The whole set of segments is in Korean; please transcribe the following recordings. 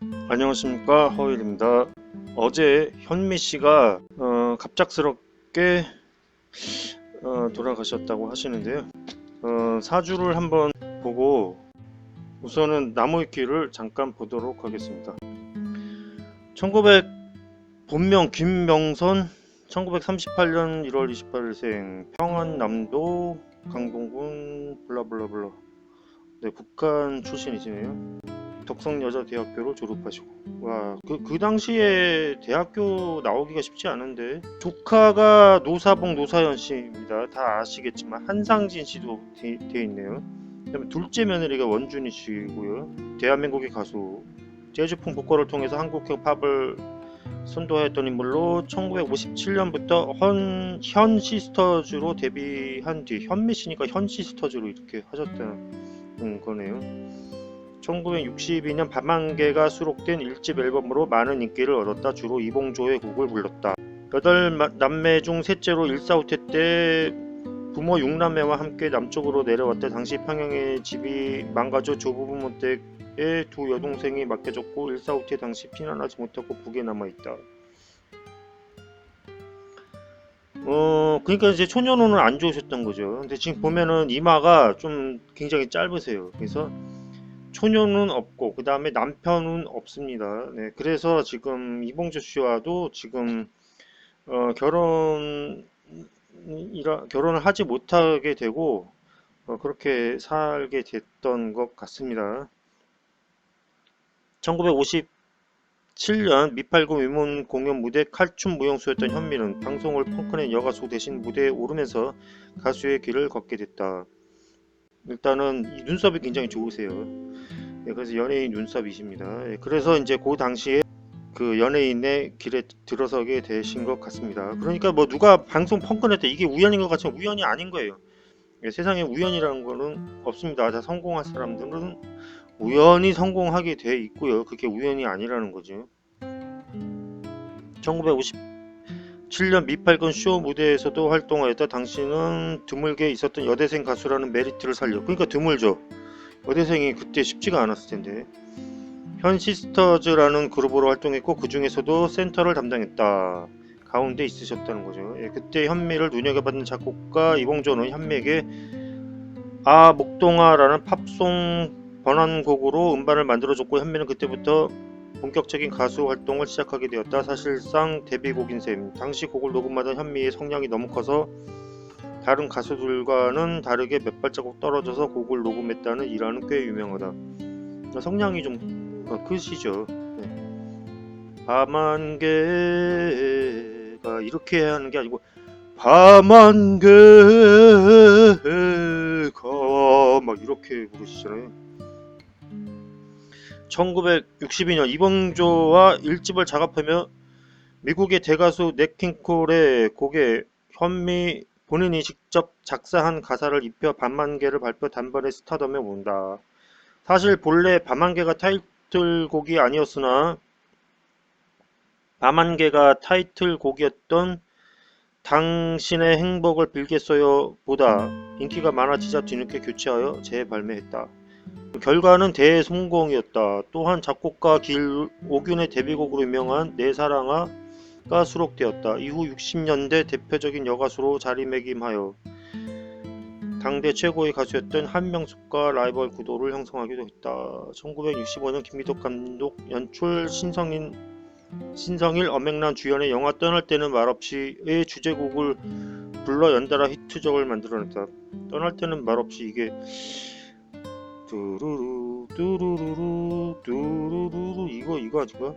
안녕하십니까, 허일입니다. 어제 현미 씨가 갑작스럽게 돌아가셨다고 하시는데요. 사주를 한번 보고 우선은 나무위키를 잠깐 보도록 하겠습니다. 1900 본명 김명선, 1938년 1월 28일생, 평안남도 강동군 블라블라블라. 네, 북한 출신이시네요. 덕성여자대학교를 졸업하시고, 와, 그 당시에 대학교 나오기가 쉽지 않은데. 조카가 노사봉 노사연 씨입니다. 다 아시겠지만 한상진 씨도 돼 있네요. 그다음에 둘째 며느리가 원준이 씨고요. 대한민국의 가수, 재즈풍 보컬을 통해서 한국형 팝을 선도했던 인물로 1957년부터 현 시스터즈로 데뷔한 뒤, 현미 씨니까 현 시스터즈로 이렇게 하셨다는 거네요. 1962년 밤안개가 수록된 1집 앨범으로 많은 인기를 얻었다. 주로 이봉조의 곡을 불렀다. 여덟 남매 중 셋째로 일사후퇴 때 부모 6남매와 함께 남쪽으로 내려왔다. 당시 평양의 집이 망가져 조부모 댁에 두 여동생이 맡겨졌고 일사후퇴 당시 피난하지 못하고 북에 남아있다. 그러니까 이제 초년호는 안 좋으셨던 거죠. 근데 지금 보면은 이마가 좀 굉장히 짧으세요. 그래서 초녀는 없고 그 다음에 남편은 없습니다. 네, 그래서 지금 이봉주 씨와도 지금 결혼을 하지 못하게 되고 그렇게 살게 됐던 것 같습니다. 1957년 미팔군 위문 공연 무대 칼춤 무용수였던 현미는 방송을 펑크낸 여가수 대신 무대에 오르면서 가수의 길을 걷게 됐다. 일단은 이 눈썹이 굉장히 좋으세요. 예, 그래서 연예인 눈썹이십니다. 예, 그래서 이제 그 당시에 그 연예인의 길에 들어서게 되신 것 같습니다. 그러니까 뭐 누가 방송 펑크냈다 이게 우연인 것 같지만 우연이 아닌 거예요. 예, 세상에 우연이라는 거는 없습니다. 다 성공한 사람들은 우연히 성공하게 돼 있고요. 그게 우연이 아니라는 거죠. 1957년 미팔군 쇼 무대에서도 활동하였다. 당시는 드물게 있었던 여대생 가수라는 메리트를 살려. 그러니까 드물죠. 여대생이 그때 쉽지가 않았을 텐데. 현 시스터즈라는 그룹으로 활동했고 그 중에서도 센터를 담당했다. 가운데 있으셨다는 거죠. 예, 그때 현미를 눈여겨봤던 작곡가 이봉조는 현미에게 아 목동아라는 팝송 번안곡으로 음반을 만들어줬고 현미는 그때부터 본격적인 가수 활동을 시작하게 되었다. 사실상 데뷔곡인 셈. 당시 곡을 녹음하던 현미의 성량이 너무 커서 다른 가수들과는 다르게 몇 발자국 떨어져서 곡을 녹음했다는 일화는 꽤 유명하다. 성량이 좀 크시죠. 네. 밤안개가 이렇게 하는 게 아니고 밤안개가 막 이렇게 부르시잖아요. 1962년 이봉조와 1집을 작업하며 미국의 대가수 넷 킹콜의 곡에 현미 본인이 직접 작사한 가사를 입혀 밤안개를 발표 단번에 스타덤에 오른다. 사실 본래 밤안개가 타이틀곡이 아니었으나 밤안개가 타이틀곡이었던 당신의 행복을 빌겠어요 보다 인기가 많아지자 뒤늦게 교체하여 재발매했다. 결과는 대성공이었다. 또한 작곡가 길오균의 데뷔곡으로 유명한 내 사랑아가 수록되었다. 이후 60년대 대표적인 여가수로 자리매김하여 당대 최고의 가수였던 한명숙과 라이벌 구도를 형성하기도 했다. 1965년 김미덕 감독 연출 신성일 엄앵란 주연의 영화 떠날 때는 말없이의 주제곡을 불러 연달아 히트작을 만들어냈다. 떠날 때는 말없이 이게 뚜루루 뚜루루루 뚜루루루 이거 아닌가?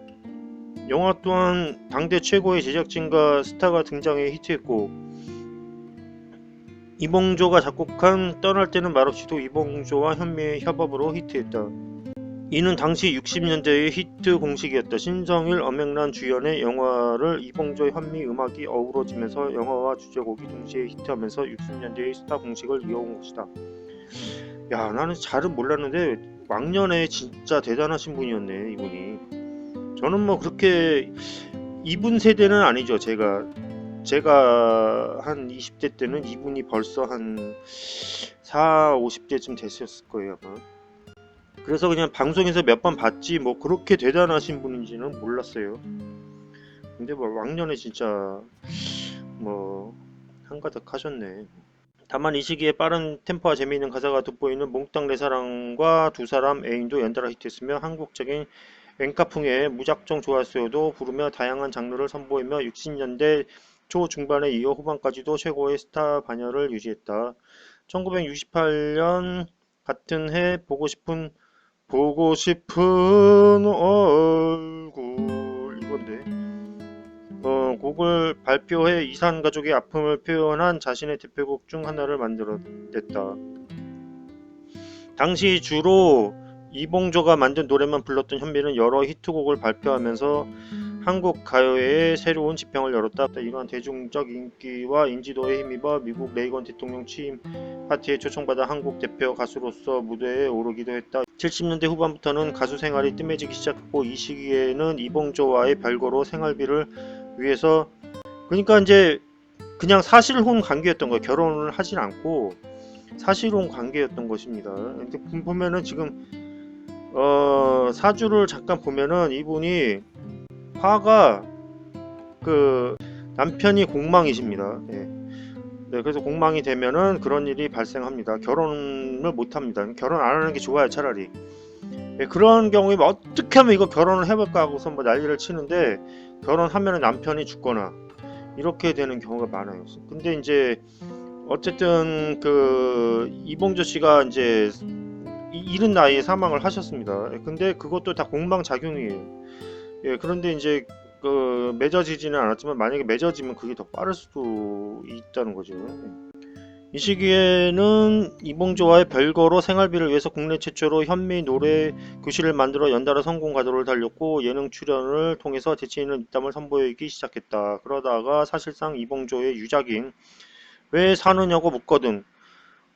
영화 또한 당대 최고의 제작진과 스타가 등장해 히트했고 이봉조가 작곡한 떠날 때는 말없이도 이봉조와 현미의 협업으로 히트했다. 이는 당시 60년대의 히트 공식이었다. 신성일, 엄앵란 주연의 영화를 이봉조, 현미 음악이 어우러지면서 영화와 주제곡이 동시에 히트하면서 60년대의 스타 공식을 이어온 것이다. 야, 나는 잘은 몰랐는데 왕년에 진짜 대단하신 분이었네, 이분이. 저는 뭐 그렇게 이분 세대는 아니죠. 제가 한 20대 때는 이분이 벌써 한 4, 50대쯤 됐었을 거예요, 아마. 그래서 그냥 방송에서 몇 번 봤지 뭐 그렇게 대단하신 분인지는 몰랐어요. 근데 뭐 왕년에 진짜 뭐 한가득 하셨네. 다만 이 시기에 빠른 템포와 재미있는 가사가 돋보이는 몽땅 내 사랑과 두 사람 애인도 연달아 히트했으며 한국적인 엔카풍에 무작정 좋았어요도 부르며 다양한 장르를 선보이며 60년대 초중반에 이어 후반까지도 최고의 스타 반열을 유지했다. 1968년 같은 해 보고 싶은 얼굴 이건데 곡을 발표해 이산 가족의 아픔을 표현한 자신의 대표곡 중 하나를 만들어냈다. 당시 주로 이봉조가 만든 노래만 불렀던 현미는 여러 히트곡을 발표하면서 한국 가요의 새로운 지평을 열었다. 이러한 대중적 인기와 인지도에 힘입어 미국 레이건 대통령 취임 파티에 초청받아 한국 대표 가수로서 무대에 오르기도 했다. 70년대 후반부터는 가수 생활이 뜸해지기 시작했고 이 시기에는 이봉조와의 별거로 생활비를 위해서 그러니까 이제 그냥 사실혼 관계였던 거예요. 결혼을 하진 않고 사실혼 관계였던 것입니다. 근데 보면은 지금 사주를 잠깐 보면은 이분이 화가 그 남편이 공망이십니다. 예. 네, 그래서 공망이 되면은 그런 일이 발생합니다. 결혼을 못 합니다. 결혼 안 하는 게 좋아요, 차라리. 예, 그런 경우에 뭐 어떻게 하면 이거 결혼을 해볼까 하고서 뭐 난리를 치는데 결혼하면은 남편이 죽거나 이렇게 되는 경우가 많아요. 근데 이제 어쨌든 그 이봉조 씨가 이제 이른 나이에 사망을 하셨습니다. 근데 그것도 다 공방작용이에요. 예, 그런데 이제 그 맺어지지는 않았지만 만약에 맺어지면 그게 더 빠를 수도 있다는 거죠. 이 시기에는 이봉조와의 별거로 생활비를 위해서 국내 최초로 현미 노래 교실을 만들어 연달아 성공 가도를 달렸고 예능 출연을 통해서 재치 있는 입담을 선보이기 시작했다. 그러다가 사실상 이봉조의 유작인 왜 사느냐고 묻거든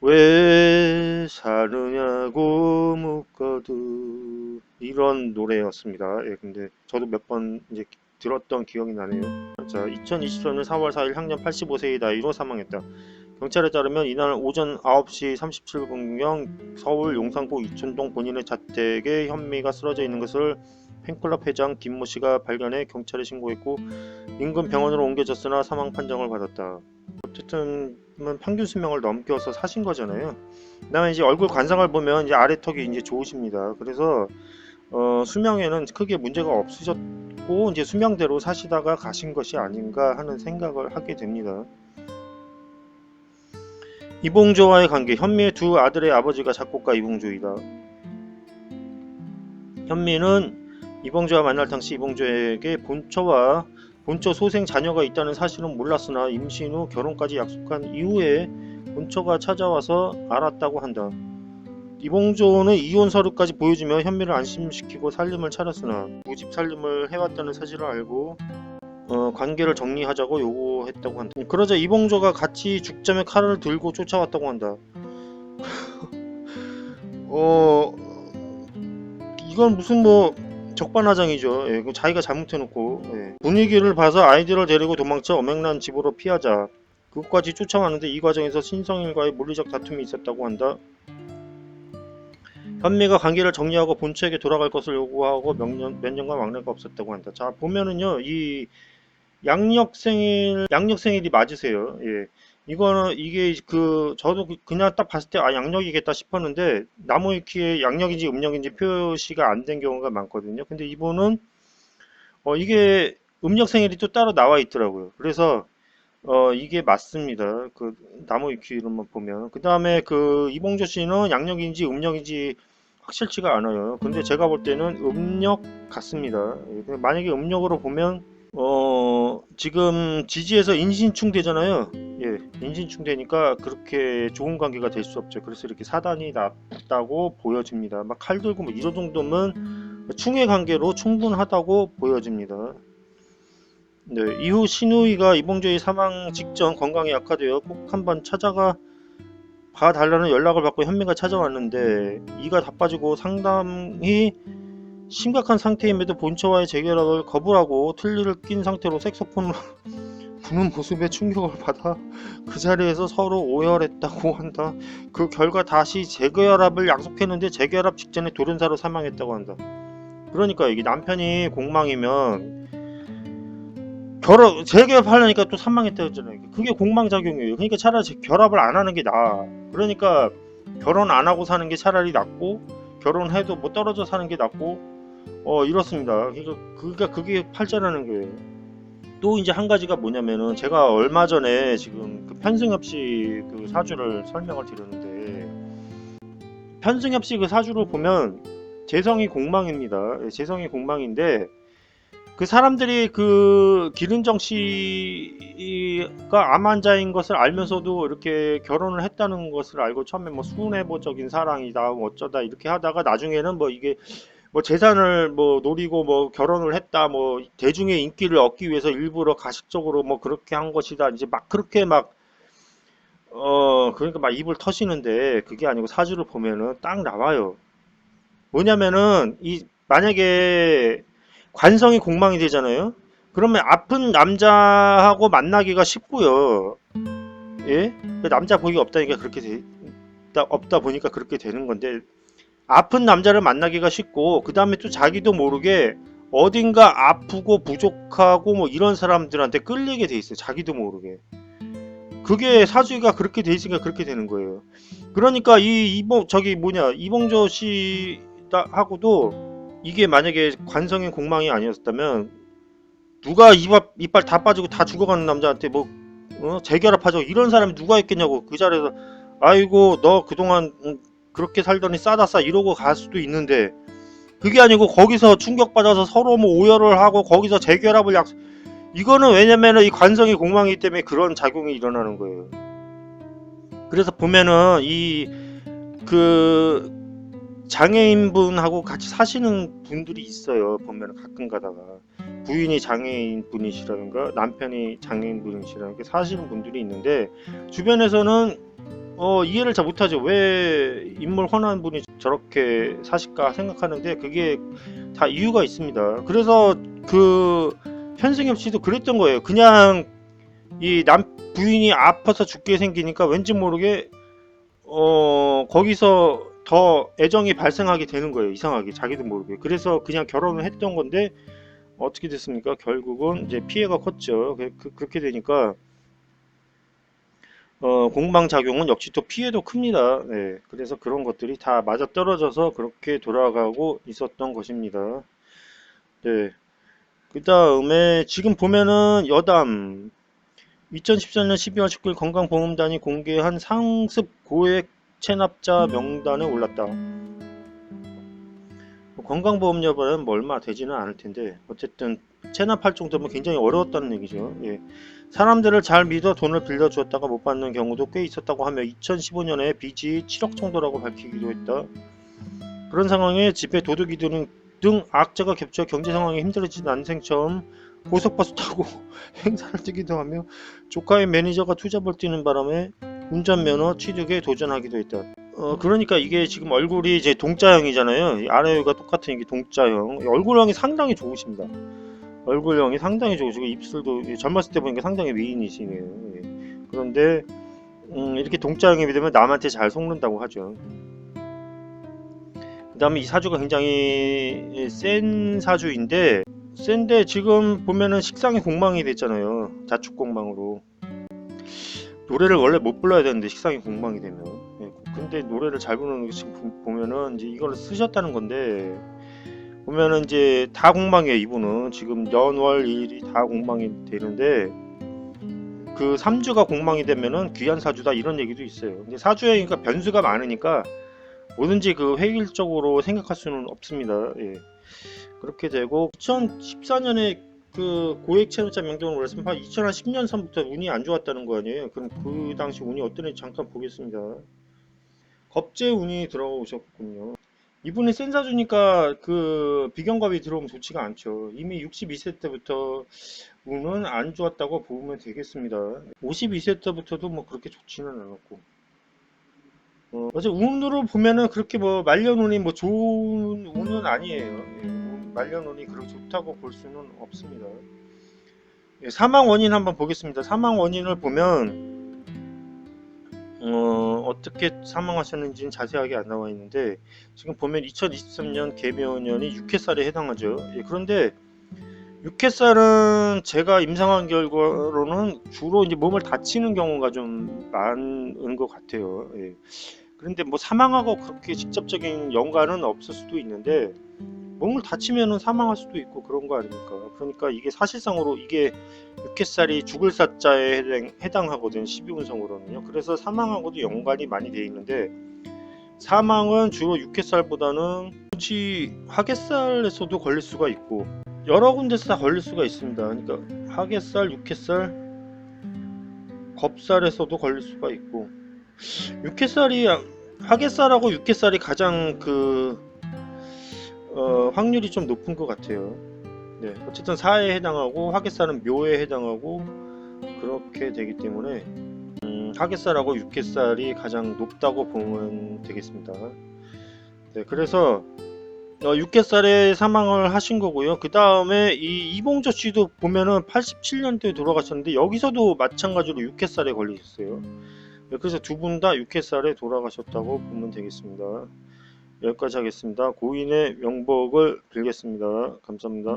왜 사느냐고 묻거든 이런 노래였습니다. 예, 근데 저도 몇 번 이제 들었던 기억이 나네요. 자, 2024년 4월 4일 향년 85세의 나이로 사망했다. 경찰에 따르면 이날 오전 9시 37분경 서울 용산구 이촌동 본인의 자택에 현미가 쓰러져 있는 것을 팬클럽 회장 김모 씨가 발견해 경찰에 신고했고 인근 병원으로 옮겨졌으나 사망 판정을 받았다. 어쨌든 평균 수명을 넘겨서 사신 거잖아요. 그다음에 이제 얼굴 관상을 보면 이제 아래턱이 이제 좋으십니다. 그래서 수명에는 크게 문제가 없으셨고 이제 수명대로 사시다가 가신 것이 아닌가 하는 생각을 하게 됩니다. 이봉조와의 관계. 현미의 두 아들의 아버지가 작곡가 이봉조이다. 현미는 이봉조와 만날 당시 이봉조에게 본처 소생 자녀가 있다는 사실은 몰랐으나 임신 후 결혼까지 약속한 이후에 본처가 찾아와서 알았다고 한다. 이봉조는 이혼 서류까지 보여주며 현미를 안심시키고 살림을 차렸으나 무집 살림을 해왔다는 사실을 알고 관계를 정리하자고 요구했다고 한다. 그러자 이봉조가 같이 죽자며 칼을 들고 쫓아왔다고 한다. 이건 무슨 뭐 적반하장이죠. 예, 자기가 잘못해놓고 예. 분위기를 봐서 아이들을 데리고 도망쳐 어맹난 집으로 피하자 그것까지 쫓아왔는데 이 과정에서 신성일과의 물리적 다툼이 있었다고 한다. 현미가 관계를 정리하고 본처에게 돌아갈 것을 요구하고 몇 년간 왕래가 없었다고 한다. 자 보면은요 이 양력생일이 맞으세요. 예. 이게 저도 그냥 딱 봤을 때 양력이겠다 싶었는데 나무위키에 양력인지 음력인지 표시가 안 된 경우가 많거든요. 근데 이분은 이게 음력생일이 또 따로 나와 있더라고요. 그래서 이게 맞습니다. 그 나무위키로만 보면. 그 다음에 그 이봉조 씨는 양력인지 음력인지 확실치가 않아요. 근데 제가 볼 때는 음력 같습니다. 예. 만약에 음력으로 보면 지금 지지에서 인신충 되잖아요. 예, 인신충 되니까 그렇게 좋은 관계가 될 수 없죠. 그래서 이렇게 사단이 났다고 보여집니다. 막 칼 들고 뭐 이런 정도면 충의 관계로 충분하다고 보여집니다. 네, 이후 신우이가 이봉조의 사망 직전 건강이 악화되어 꼭 한번 찾아가 봐달라는 연락을 받고 현미가 찾아왔는데 이가 다 빠지고 상당히 심각한 상태임에도 본처와의 재결합을 거부하고 틀니를 낀 상태로 색소폰을 부는 모습에 충격을 받아 그 자리에서 서로 오열했다고 한다. 그 결과 다시 재결합을 약속했는데 재결합 직전에 돌연사로 사망했다고 한다. 그러니까 이게 남편이 공망이면 재결합하려니까 또 사망했다고 했잖아요. 그게 공망작용이에요. 그러니까 차라리 결합을 안 하는 게 나아. 그러니까 결혼 안 하고 사는 게 차라리 낫고, 결혼해도 뭐 떨어져 사는 게 낫고, 이렇습니다. 그러니까 그게 팔자라는 거예요. 또 이제 한 가지가 뭐냐면은, 제가 얼마 전에 지금 그 편승엽 씨 그 사주를 설명을 드렸는데, 편승엽 씨 그 사주를 보면 재성이 공망입니다. 재성이 공망인데, 그 사람들이 그 기른정 씨가 암환자인 것을 알면서도 이렇게 결혼을 했다는 것을 알고 처음에 뭐 순애보적인 사랑이다 뭐 어쩌다 이렇게 하다가 나중에는 뭐 이게 뭐 재산을 뭐 노리고 뭐 결혼을 했다 뭐 대중의 인기를 얻기 위해서 일부러 가식적으로 뭐 그렇게 한 것이다 이제 막 그렇게 막 그러니까 막 입을 터시는데, 그게 아니고 사주를 보면은 딱 나와요. 뭐냐면은 이 만약에 관성이 공망이 되잖아요. 그러면 아픈 남자하고 만나기가 쉽고요. 예? 그 남자 복이 없다니까 없다 보니까 그렇게 되는 건데, 아픈 남자를 만나기가 쉽고, 그 다음에 또 자기도 모르게 어딘가 아프고 부족하고 뭐 이런 사람들한테 끌리게 돼 있어요. 자기도 모르게. 그게 사주가 그렇게 돼 있으니까 그렇게 되는 거예요. 그러니까 이봉조 씨하고도 이게 만약에 관성의 공망이 아니었다면, 누가 이빨 다 빠지고 다 죽어가는 남자한테 뭐 재결합하자고 이런 사람이 누가 있겠냐고. 그 자리에서 아이고 너 그동안 그렇게 살더니 싸다 싸 이러고 갈 수도 있는데, 그게 아니고 거기서 충격받아서 서로 뭐 오열을 하고 거기서 재결합을 이거는 왜냐면은 이 관성이 공망이기 때문에 그런 작용이 일어나는 거예요. 그래서 보면은 그 장애인분하고 같이 사시는 분들이 있어요. 보면 가끔 가다가 부인이 장애인 분이시라든가 남편이 장애인 분이시라든가 사시는 분들이 있는데, 주변에서는 이해를 잘 못하죠. 왜 인물 훤한 분이 저렇게 사실까 생각하는데, 그게 다 이유가 있습니다. 그래서 그 현승엽 씨도 그랬던 거예요. 그냥 이 부인이 아파서 죽게 생기니까 왠지 모르게 거기서 더 애정이 발생하게 되는 거예요. 이상하게 자기도 모르게. 그래서 그냥 결혼을 했던 건데 어떻게 됐습니까? 결국은 이제 피해가 컸죠. 그렇게 되니까 공방작용은 역시 또 피해도 큽니다. 네, 그래서 그런 것들이 다 맞아떨어져서 그렇게 돌아가고 있었던 것입니다. 네, 그 다음에 지금 보면은 여담 2014년 12월 19일 건강보험단이 공개한 상습 고액 체납자 명단에 올랐다. 건강보험료는 뭐 얼마 되지는 않을 텐데 어쨌든 체납할 정도면 굉장히 어려웠다는 얘기죠. 예. 사람들을 잘 믿어 돈을 빌려주었다가 못 받는 경우도 꽤 있었다고 하며 2015년에 빚이 7억 정도라고 밝히기도 했다. 그런 상황에 집회 도둑이 등 악재가 겹쳐 경제 상황이 힘들어진 난생 처음 고속버스 타고 행사를 뛰기도 하며, 조카의 매니저가 투잡을 뛰는 바람에 운전면허 취득에 도전하기도 했다. 그러니까 이게 지금 얼굴이 이제 동자형이잖아요. 이 아래가 똑같은 이게 동자형. 얼굴형이 상당히 좋으십니다. 얼굴형이 상당히 좋으시고 입술도 젊었을 때 보니까 상당히 미인이시네요. 예. 그런데 이렇게 동자형이 되면 남한테 잘 속는다고 하죠. 그 다음에 이 사주가 굉장히 센 사주인데, 센데 지금 보면은 식상이 공망이 됐잖아요. 자축 공망으로. 노래를 원래 못 불러야 되는데 식상이 공망이 되면. 예, 근데 노래를 잘 부르는 거 지금 보면은 이제 이걸 쓰셨다는 건데, 보면은 이제 다 공망이에요. 이분은 지금 연월일이 다 공망이 되는데, 그 3주가 공망이 되면은 귀한 사주다 이런 얘기도 있어요. 근데 사주에 그러니까 변수가 많으니까 뭐든지 그 획일적으로 생각할 수는 없습니다. 예. 그렇게 되고 2014년에 그 고액 체납자 명단을 올렸으면 2010년 선부터 운이 안 좋았다는 거 아니에요. 그럼 그 당시 운이 어떤지 잠깐 보겠습니다. 겁재 운이 들어오셨군요. 이분이 센 사주니까 그 비경갑이 들어오면 좋지가 않죠. 이미 62세 때부터 운은 안 좋았다고 보면 되겠습니다. 52세 때부터도 뭐 그렇게 좋지는 않았고. 어제 운으로 보면은 그렇게 뭐 말년운이 뭐 좋은 운은 아니에요. 예, 말년운이 그렇게 좋다고 볼 수는 없습니다. 사망 원인 한번 보겠습니다. 사망 원인을 보면 어떻게 사망하셨는지는 자세하게 안 나와 있는데 지금 보면 2023년 개묘년이 육회살에 해당하죠. 그런데 육회살은 제가 임상한 결과로는 주로 이제 몸을 다치는 경우가 좀 많은 것 같아요. 그런데 뭐 사망하고 그렇게 직접적인 연관은 없을 수도 있는데 몸을 다치면은 사망할 수도 있고 그런 거 아닙니까? 그러니까 이게 사실상으로 이게 육회살이 죽을 사자에 해당하거든 12운성으로는요. 그래서 사망하고도 연관이 많이 돼 있는데 사망은 주로 육회살보다는 굳이 화개살에서도 걸릴 수가 있고 여러 군데서 다 걸릴 수가 있습니다. 그러니까 화개살, 육회살, 겁살에서도 걸릴 수가 있고 육회살이 화개살하고 육회살이 가장 확률이 좀 높은 것 같아요. 네, 어쨌든 사에 해당하고 화개살은 묘에 해당하고 그렇게 되기 때문에 화개살하고 육개살이 가장 높다고 보면 되겠습니다. 네, 그래서 육개살에 사망을 하신 거고요. 그 다음에 이 이봉조 씨도 보면은 87년도에 돌아가셨는데 여기서도 마찬가지로 육개살에 걸리셨어요. 네, 그래서 두 분 다 육개살에 돌아가셨다고 보면 되겠습니다. 여기까지 하겠습니다. 고인의 명복을 빌겠습니다. 감사합니다.